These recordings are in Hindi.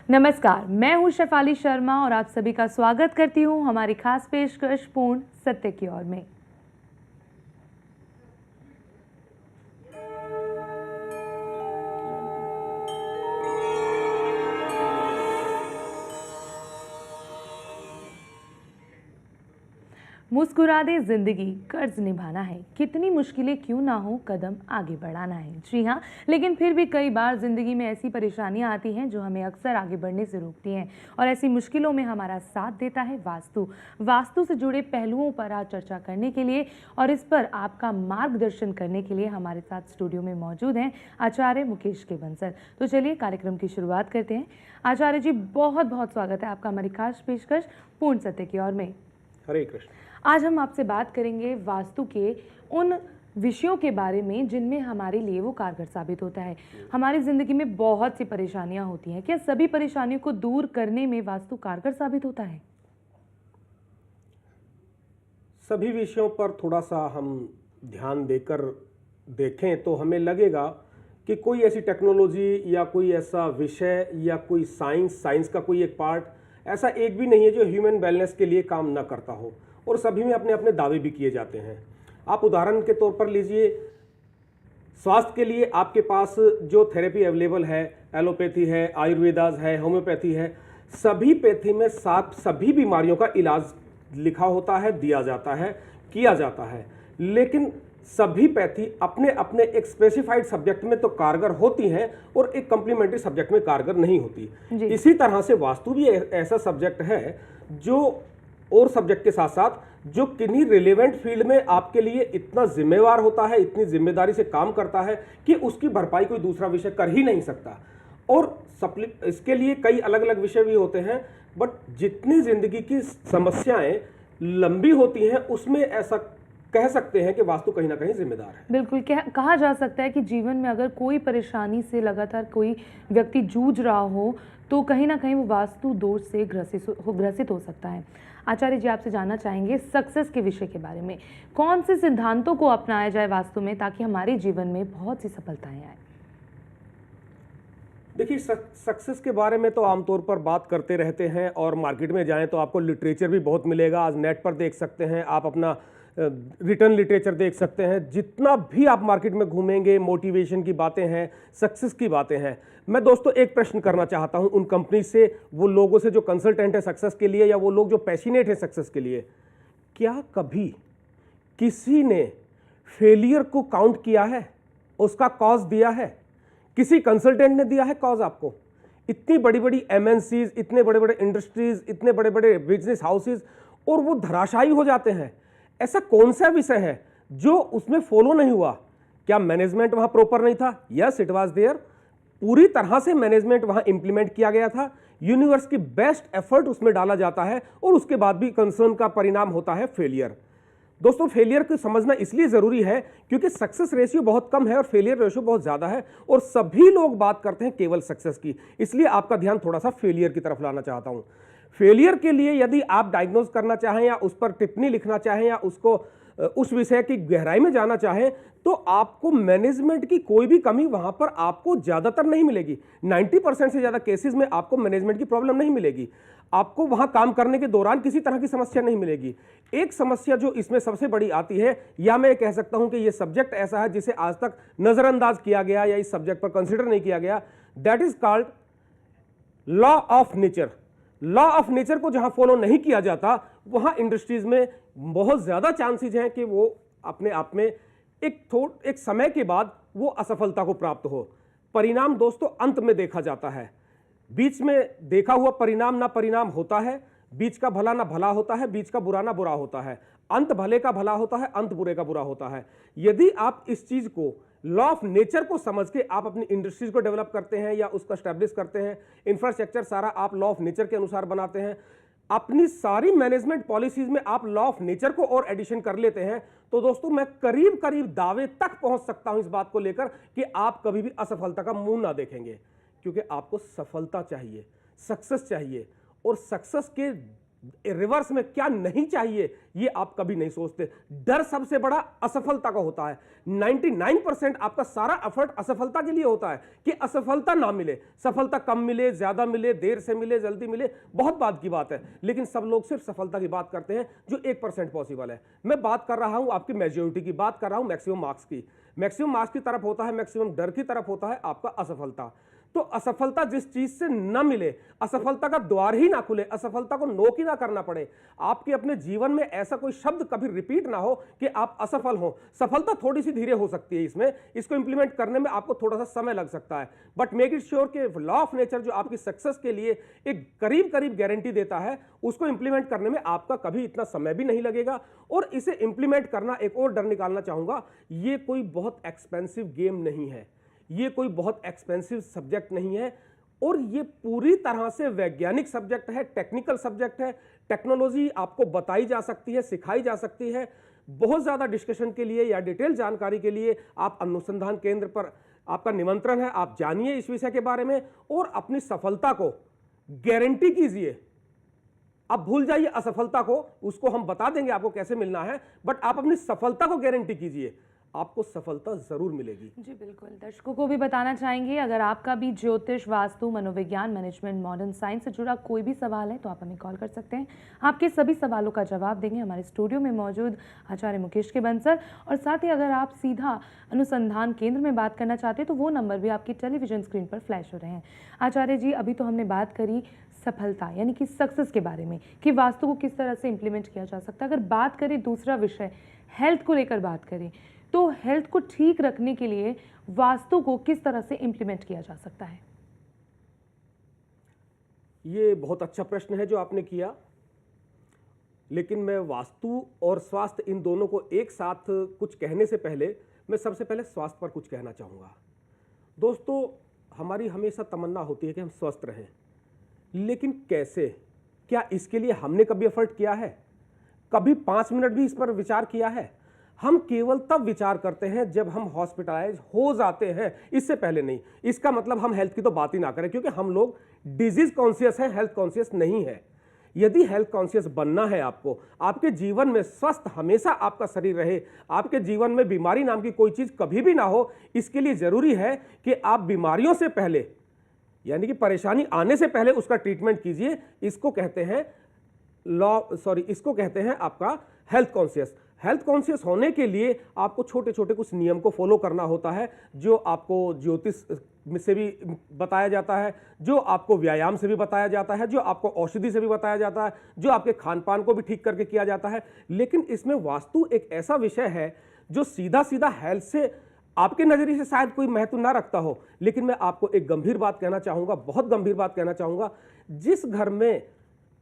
नमस्कार, मैं हूं शेफाली शर्मा और आप सभी का स्वागत करती हूं हमारी खास पेशकश पूर्ण सत्य की ओर में। मुस्कुरा दे जिंदगी, कर्ज निभाना है, कितनी मुश्किलें क्यों ना हो, कदम आगे बढ़ाना है। जी हाँ, लेकिन फिर भी कई बार जिंदगी में ऐसी परेशानियां आती हैं जो हमें अक्सर आगे बढ़ने से रोकती हैं और ऐसी मुश्किलों में हमारा साथ देता है वास्तु से जुड़े पहलुओं पर आज चर्चा करने के लिए और इस पर आपका मार्गदर्शन करने के लिए हमारे साथ स्टूडियो में मौजूद हैं आचार्य मुकेश के बंसल। तो चलिए कार्यक्रम की शुरुआत करते हैं। आचार्य जी, बहुत बहुत स्वागत है आपका हमारी खास पेशकश पूर्ण सत्य की ओर में। हरे कृष्ण। आज हम आपसे बात करेंगे वास्तु के उन विषयों के बारे में जिनमें हमारे लिए वो कारगर साबित होता है। हमारी जिंदगी में बहुत सी परेशानियां होती हैं, क्या सभी परेशानियों को दूर करने में वास्तु कारगर साबित होता है? सभी विषयों पर थोड़ा सा हम ध्यान देकर देखें तो हमें लगेगा कि कोई ऐसी टेक्नोलॉजी या कोई ऐसा विषय या कोई साइंस का कोई एक पार्ट ऐसा एक भी नहीं है जो ह्यूमन वेलनेस के लिए काम ना करता हो, और सभी में अपने अपने दावे भी किए जाते हैं। आप उदाहरण के तौर पर लीजिए, स्वास्थ्य के लिए आपके पास जो थेरेपी अवेलेबल है, एलोपैथी है, आयुर्वेदास है, होम्योपैथी है, सभी पैथी में सभी बीमारियों का इलाज लिखा होता है, दिया जाता है, किया जाता है। लेकिन सभी पैथी अपने अपने एक स्पेसिफाइड सब्जेक्ट में तो कारगर होती हैं और एक कॉम्प्लीमेंट्री सब्जेक्ट में कारगर नहीं होती। इसी तरह से वास्तु भी ऐसा सब्जेक्ट है जो और सब्जेक्ट के साथ साथ जो किन्हीं रिलेवेंट फील्ड में आपके लिए इतना जिम्मेवार होता है, इतनी जिम्मेदारी से काम करता है कि उसकी भरपाई कोई दूसरा विषय कर ही नहीं सकता। और इसके लिए कई अलग अलग विषय भी होते हैं, बट जितनी जिंदगी की समस्याएं लंबी होती हैं उसमें ऐसा कह सकते हैं कि वास्तु कहीं ना कहीं जिम्मेदार है। बिल्कुल, कहा जा सकता है कि जीवन में अगर कोई परेशानी से लगातार कोई व्यक्ति जूझ रहा हो तो कहीं ना कहीं वो वास्तु दोष से ग्रसित हो सकता है। आचार्य जी, आपसे जानना चाहेंगे सक्सेस के विषय के बारे में। कौन से सिद्धांतों को अपनाया जाए वास्तु में ताकि हमारे जीवन में बहुत सी सफलताएं आए? देखिए, सक्सेस के बारे में तो आमतौर पर बात करते रहते हैं और मार्केट में जाएं तो आपको लिटरेचर भी बहुत मिलेगा। आज नेट पर देख सकते हैं, आप अपना रिटर्न लिटरेचर देख सकते हैं। जितना भी आप मार्केट में घूमेंगे, मोटिवेशन की बातें हैं, सक्सेस की बातें हैं। मैं दोस्तों एक प्रश्न करना चाहता हूं उन कंपनी से, वो लोगों से जो कंसल्टेंट है सक्सेस के लिए या वो लोग जो पैशनेट है सक्सेस के लिए, क्या कभी किसी ने फेलियर को काउंट किया है, उसका कॉज दिया है? किसी कंसल्टेंट ने दिया है कॉज आपको? इतनी बड़ी बड़ी एमएनसीज, इतने बड़े बड़े इंडस्ट्रीज, इतने बड़े बड़े बिजनेस हाउसेज, और वो धराशायी हो जाते हैं। ऐसा कौन सा विषय है जो उसमें फॉलो नहीं हुआ? क्या मैनेजमेंट वहां प्रॉपर नहीं था? Yes, it was there. पूरी तरह से मैनेजमेंट वहां इंप्लीमेंट किया गया था, यूनिवर्स की बेस्ट एफर्ट उसमें डाला जाता है और उसके बाद भी कंसर्न का परिणाम होता है फेलियर। दोस्तों, फेलियर को समझना इसलिए जरूरी है क्योंकि सक्सेस रेशियो बहुत कम है और फेलियर रेशियो बहुत ज्यादा है, और सभी लोग बात करते हैं केवल सक्सेस की। इसलिए आपका ध्यान थोड़ा सा फेलियर की तरफ लाना चाहता हूं। फेलियर के लिए यदि आप डायग्नोज करना चाहें या उस पर टिप्पणी लिखना चाहें या उसको उस विषय की गहराई में जाना चाहें तो आपको मैनेजमेंट की कोई भी कमी वहां पर आपको ज्यादातर नहीं मिलेगी। 90% से ज्यादा केसेस में आपको मैनेजमेंट की प्रॉब्लम नहीं मिलेगी। आपको वहां काम करने के दौरान किसी तरह की समस्या नहीं मिलेगी। एक समस्या जो इसमें सबसे बड़ी आती है, या मैं कह सकता हूं कि यह सब्जेक्ट ऐसा है जिसे आज तक नजरअंदाज किया गया या इस सब्जेक्ट पर कंसिडर नहीं किया गया, that is called law of nature. Law of nature को जहां फॉलो नहीं किया जाता वहां इंडस्ट्रीज में बहुत ज्यादा चांसेस हैं कि वो अपने आप में एक समय के बाद वो असफलता को प्राप्त हो। परिणाम दोस्तों अंत में देखा जाता है, बीच में देखा हुआ परिणाम ना परिणाम होता है, बीच का भला ना भला होता है, बीच का बुरा ना बुरा होता है, अंत भले का भला होता है, अंत बुरे का बुरा होता है। यदि आप इस चीज को, लॉ ऑफ नेचर को समझ के आप अपनी इंडस्ट्रीज को डेवलप करते हैं या उसको एस्टेब्लिश करते हैं, इंफ्रास्ट्रक्चर सारा आप लॉ ऑफ नेचर के अनुसार बनाते हैं, अपनी सारी मैनेजमेंट पॉलिसीज में आप लॉ ऑफ नेचर को और एडिशन कर लेते हैं, तो दोस्तों मैं करीब करीब दावे तक पहुंच सकता हूं इस बात को लेकर कि आप कभी भी असफलता का मुंह ना देखेंगे। क्योंकि आपको सफलता चाहिए, सक्सेस चाहिए, और सक्सेस के रिवर्स में क्या नहीं चाहिए ये आप कभी नहीं सोचते। डर सबसे बड़ा असफलता का होता है। 99% आपका सारा एफर्ट असफलता के लिए होता है कि असफलता ना मिले, सफलता कम मिले, ज्यादा मिले, देर से मिले, जल्दी मिले, बहुत बात की बात है। लेकिन सब लोग सिर्फ सफलता की बात करते हैं जो 1% पॉसिबल है। मैं बात कर रहा हूं आपकी मेजोरिटी की, बात कर रहा हूं मैक्सिमम मार्क्स की। मैक्सिमम मार्क्स की तरफ होता है, मैक्सिमम डर की तरफ होता है आपका असफलता। तो असफलता जिस चीज से न मिले, असफलता का द्वार ही ना खुले, असफलता को नोक ही ना करना पड़े, आपके अपने जीवन में ऐसा कोई शब्द कभी रिपीट ना हो कि आप असफल हो। सफलता थोड़ी सी धीरे हो सकती है, इसमें इसको इंप्लीमेंट करने में आपको थोड़ा सा समय लग सकता है, बट मेक इट श्योर कि लॉ ऑफ नेचर जो आपकी सक्सेस के लिए एक करीब करीब गारंटी देता है, उसको इंप्लीमेंट करने में आपका कभी इतना समय भी नहीं लगेगा। और इसे इंप्लीमेंट करना, एक और डर निकालना चाहूंगा, ये कोई बहुत एक्सपेंसिव गेम नहीं है, ये कोई बहुत एक्सपेंसिव सब्जेक्ट नहीं है, और ये पूरी तरह से वैज्ञानिक सब्जेक्ट है, टेक्निकल सब्जेक्ट है। टेक्नोलॉजी आपको बताई जा सकती है, सिखाई जा सकती है। बहुत ज्यादा डिस्कशन के लिए या डिटेल जानकारी के लिए आप अनुसंधान केंद्र पर आपका निमंत्रण है, आप जानिए इस विषय के बारे में और अपनी सफलता को गारंटी कीजिए। आप भूल जाइए असफलता को, उसको हम बता देंगे आपको कैसे मिलना है, बट आप अपनी सफलता को गारंटी कीजिए, आपको सफलता जरूर मिलेगी। जी बिल्कुल। दर्शकों को भी बताना चाहेंगे, अगर आपका भी ज्योतिष, वास्तु, मनोविज्ञान, मैनेजमेंट, मॉडर्न साइंस से जुड़ा कोई भी सवाल है तो आप हमें कॉल कर सकते हैं। आपके सभी सवालों का जवाब देंगे हमारे स्टूडियो में मौजूद आचार्य मुकेश के बंसल। और साथ ही अगर आप सीधा अनुसंधान केंद्र में बात करना चाहते हैं तो वो नंबर भी आपकी टेलीविजन स्क्रीन पर फ्लैश हो रहे हैं। आचार्य जी, अभी तो हमने बात करी सफलता यानी कि सक्सेस के बारे में, कि वास्तु को किस तरह से इम्प्लीमेंट किया जा सकता है। अगर बात करें दूसरा विषय हेल्थ को लेकर बात करें, तो हेल्थ को ठीक रखने के लिए वास्तु को किस तरह से इंप्लीमेंट किया जा सकता है? ये बहुत अच्छा प्रश्न है जो आपने किया, लेकिन मैं वास्तु और स्वास्थ्य इन दोनों को एक साथ कुछ कहने से पहले मैं सबसे पहले स्वास्थ्य पर कुछ कहना चाहूँगा। दोस्तों, हमारी हमेशा तमन्ना होती है कि हम स्वस्थ रहें, लेकिन कैसे? क्या इसके लिए हमने कभी एफर्ट किया है? कभी 5 मिनट भी इस पर विचार किया है? हम केवल तब विचार करते हैं जब हम हॉस्पिटलाइज हो जाते हैं, इससे पहले नहीं। इसका मतलब हम हेल्थ की तो बात ही ना करें, क्योंकि हम लोग डिजीज कॉन्शियस हैं, हेल्थ कॉन्शियस नहीं है। यदि हेल्थ कॉन्शियस बनना है आपको, आपके जीवन में स्वस्थ हमेशा आपका शरीर रहे, आपके जीवन में बीमारी नाम की कोई चीज कभी भी ना हो, इसके लिए जरूरी है कि आप बीमारियों से पहले, यानी कि परेशानी आने से पहले उसका ट्रीटमेंट कीजिए। इसको कहते हैं इसको कहते हैं आपका हेल्थ कॉन्शियस। हेल्थ कॉन्शियस होने के लिए आपको छोटे छोटे कुछ नियम को फॉलो करना होता है, जो आपको ज्योतिष से भी बताया जाता है, जो आपको व्यायाम से भी बताया जाता है, जो आपको औषधि से भी बताया जाता है, जो आपके खान पान को भी ठीक करके किया जाता है। लेकिन इसमें वास्तु एक ऐसा विषय है जो सीधा सीधा हेल्थ से आपके नजरिए से शायद कोई महत्व ना रखता हो, लेकिन मैं आपको एक गंभीर बात कहना चाहूंगा, बहुत गंभीर बात कहना चाहूंगा। जिस घर में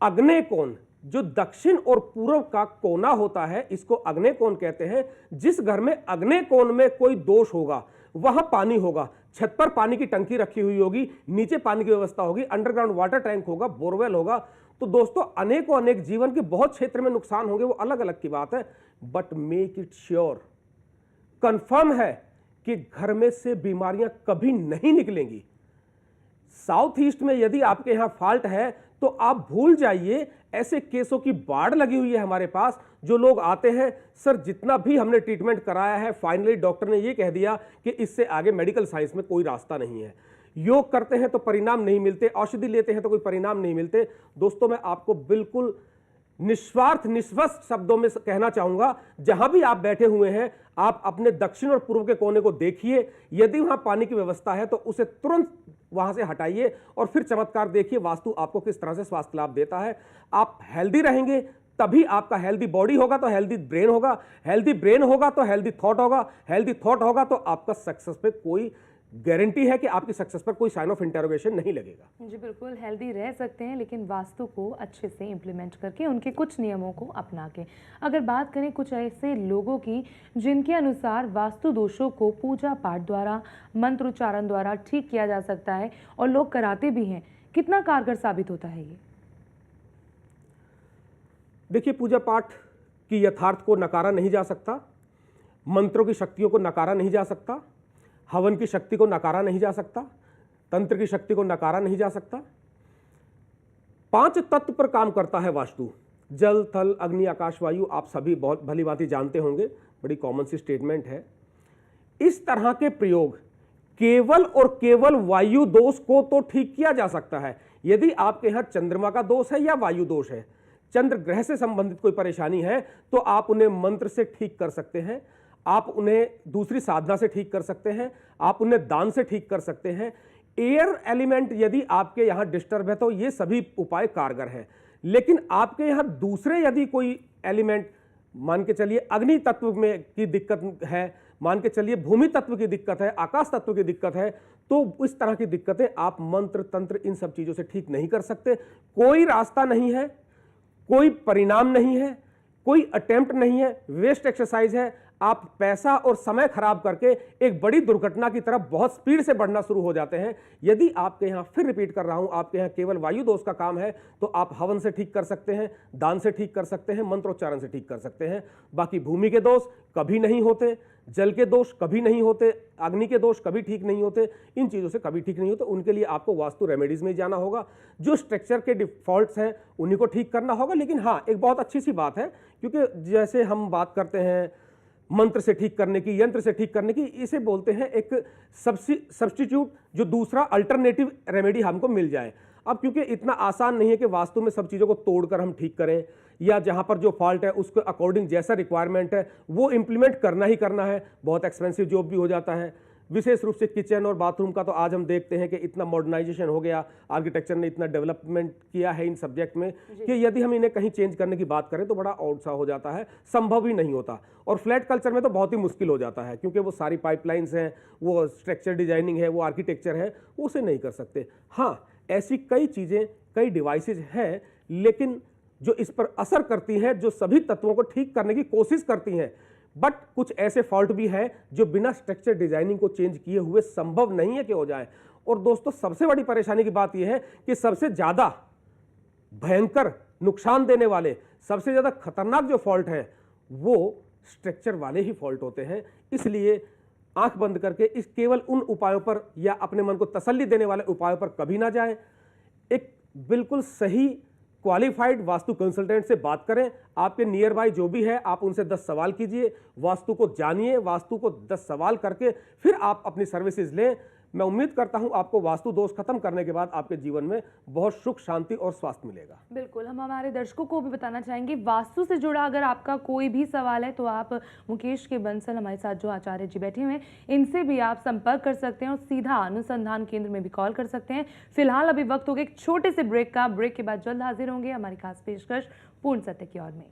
आग्नेय कोण, जो दक्षिण और पूर्व का कोना होता है, इसको आग्नेय कोण कहते हैं। जिस घर में आग्नेय कोण में कोई दोष होगा, वहां पानी होगा, छत पर पानी की टंकी रखी हुई होगी, नीचे पानी की व्यवस्था होगी, अंडरग्राउंड वाटर टैंक होगा, बोरवेल होगा, तो दोस्तों अनेकों अनेक जीवन के बहुत क्षेत्र में नुकसान होंगे, वो अलग अलग की बात है, but make it sure, confirm है कि घर में से बीमारियां कभी नहीं निकलेंगी। साउथ ईस्ट में यदि आपके यहां फॉल्ट है तो आप भूल जाइए, ऐसे केसों की बाढ़ लगी हुई है हमारे पास। जो लोग आते हैं, सर जितना भी हमने ट्रीटमेंट कराया है, फाइनली डॉक्टर ने यह कह दिया कि इससे आगे मेडिकल साइंस में कोई रास्ता नहीं है। योग करते हैं तो परिणाम नहीं मिलते, औषधि लेते हैं तो कोई परिणाम नहीं मिलते। दोस्तों, मैं आपको बिल्कुल निस्वार्थ निष्पक्ष शब्दों में कहना चाहूंगा, जहां भी आप बैठे हुए हैं, आप अपने दक्षिण और पूर्व के कोने को देखिए, यदि वहां पानी की व्यवस्था है तो उसे तुरंत वहां से हटाइए और फिर चमत्कार देखिए वास्तु आपको किस तरह से स्वास्थ्य लाभ देता है। आप हेल्दी रहेंगे तभी आपका हेल्दी बॉडी होगा तो हेल्दी ब्रेन होगा, हेल्दी ब्रेन होगा तो हेल्दी थॉट होगा, हेल्दी थॉट होगा तो आपका सक्सेस पे कोई गारंटी है कि आपकी सक्सेस पर कोई साइन ऑफ इंटरोगेशन नहीं लगेगा। जी बिल्कुल, हेल्दी रह सकते हैं, लेकिन वास्तु को अच्छे से इम्प्लीमेंट करके, उनके कुछ नियमों को अपना के। अगर बात करें कुछ ऐसे लोगों की जिनके अनुसार वास्तु दोषों को पूजा पाठ द्वारा, मंत्र उच्चारण द्वारा ठीक किया जा सकता है और लोग कराते भी हैं, कितना कारगर साबित होता है ये? देखिए, पूजा पाठ की यथार्थ को नकारा नहीं जा सकता, मंत्रों की शक्तियों को नकारा नहीं जा सकता, हवन की शक्ति को नकारा नहीं जा सकता, तंत्र की शक्ति को नकारा नहीं जा सकता। 5 तत्व पर काम करता है वास्तु। जल, थल, अग्नि, आकाश, वायु, आप सभी बहुत भली भांति जानते होंगे, बड़ी कॉमन सी स्टेटमेंट है। इस तरह के प्रयोग केवल और केवल वायु दोष को तो ठीक किया जा सकता है। यदि आपके यहां चंद्रमा का दोष है या वायु दोष है, चंद्र ग्रह से संबंधित कोई परेशानी है, तो आप उन्हें मंत्र से ठीक कर सकते हैं, आप उन्हें दूसरी साधना से ठीक कर सकते हैं, आप उन्हें दान से ठीक कर सकते हैं। एयर एलिमेंट यदि आपके यहां डिस्टर्ब है तो ये सभी उपाय कारगर हैं। लेकिन आपके यहां दूसरे यदि कोई एलिमेंट, मान के चलिए अग्नि तत्व में की दिक्कत है, मान के चलिए भूमि तत्व की दिक्कत है, आकाश तत्व की दिक्कत है, तो इस तरह की दिक्कतें आप मंत्र तंत्र इन सब चीजों से ठीक नहीं कर सकते। कोई रास्ता नहीं है, कोई परिणाम नहीं है, कोई अटेम्प्ट नहीं है, वेस्ट एक्सरसाइज है। आप पैसा और समय खराब करके एक बड़ी दुर्घटना की तरफ बहुत स्पीड से बढ़ना शुरू हो जाते हैं। यदि आपके यहां, फिर रिपीट कर रहा हूं, आपके यहां केवल वायु दोष का काम है, तो आप हवन से ठीक कर सकते हैं, दान से ठीक कर सकते हैं, मंत्रोच्चारण से ठीक कर सकते हैं। बाकी भूमि के दोष कभी नहीं होते, जल के दोष कभी नहीं होते, अग्नि के दोष कभी ठीक नहीं होते, इन चीज़ों से कभी ठीक नहीं होते। उनके लिए आपको वास्तु रेमेडीज में जाना होगा, जो स्ट्रक्चर के डिफॉल्ट्स हैं उन्हीं को ठीक करना होगा। लेकिन हाँ, एक बहुत अच्छी सी बात है, क्योंकि जैसे हम बात करते हैं मंत्र से ठीक करने की, यंत्र से ठीक करने की, इसे बोलते हैं एक सब्स्टिट्यूट, जो दूसरा अल्टरनेटिव रेमेडी हमको मिल जाए। अब क्योंकि इतना आसान नहीं है कि वास्तु में सब चीज़ों को तोड़कर हम ठीक करें, या जहां पर जो फॉल्ट है उसके अकॉर्डिंग जैसा रिक्वायरमेंट है वो इंप्लीमेंट करना ही करना है। बहुत एक्सपेंसिव जॉब भी हो जाता है। विशेष रूप से किचन और बाथरूम का तो आज हम देखते हैं कि इतना मॉडर्नाइजेशन हो गया, आर्किटेक्चर ने इतना डेवलपमेंट किया है इन सब्जेक्ट में कि यदि हम इन्हें कहीं चेंज करने की बात करें तो बड़ा आउट सा हो जाता है, संभव ही नहीं होता। और फ्लैट कल्चर में तो बहुत ही मुश्किल हो जाता है, क्योंकि वो सारी पाइपलाइंस हैं, वो स्ट्रक्चर डिजाइनिंग है, वो आर्किटेक्चर है, उसे नहीं कर सकते। हाँ, ऐसी कई चीज़ें, कई डिवाइसेज हैं, लेकिन जो इस पर असर करती हैं, जो सभी तत्वों को ठीक करने की कोशिश करती हैं, बट कुछ ऐसे फॉल्ट भी हैं जो बिना स्ट्रक्चर डिजाइनिंग को चेंज किए हुए संभव नहीं है कि हो जाए। और दोस्तों, सबसे बड़ी परेशानी की बात यह है कि सबसे ज्यादा भयंकर नुकसान देने वाले, सबसे ज्यादा खतरनाक जो फॉल्ट हैं वो स्ट्रक्चर वाले ही फॉल्ट होते हैं। इसलिए आंख बंद करके इस केवल उन उपायों पर या अपने मन को तसल्ली देने वाले उपायों पर कभी ना जाएं। एक बिल्कुल सही क्वालिफाइड वास्तु कंसल्टेंट से बात करें। आपके नियर बाय जो भी है, आप उनसे 10 सवाल कीजिए, वास्तु को जानिए, वास्तु को 10 सवाल करके फिर आप अपनी सर्विसेज लें। मैं उम्मीद करता हूं आपको वास्तु दोष खत्म करने के बाद आपके जीवन में बहुत सुख, शांति और स्वास्थ्य मिलेगा। बिल्कुल, हम हमारे दर्शकों को भी बताना चाहेंगे, वास्तु से जुड़ा अगर आपका कोई भी सवाल है तो आप मुकेश के बंसल, हमारे साथ जो आचार्य जी बैठे हुए हैं, इनसे भी आप संपर्क कर सकते हैं और सीधा अनुसंधान केंद्र में भी कॉल कर सकते हैं। फिलहाल अभी वक्त हो गया एक छोटे से ब्रेक का। ब्रेक के बाद जल्द हाजिर होंगे हमारी खास पेशकश पूर्ण सत्य की ओर में।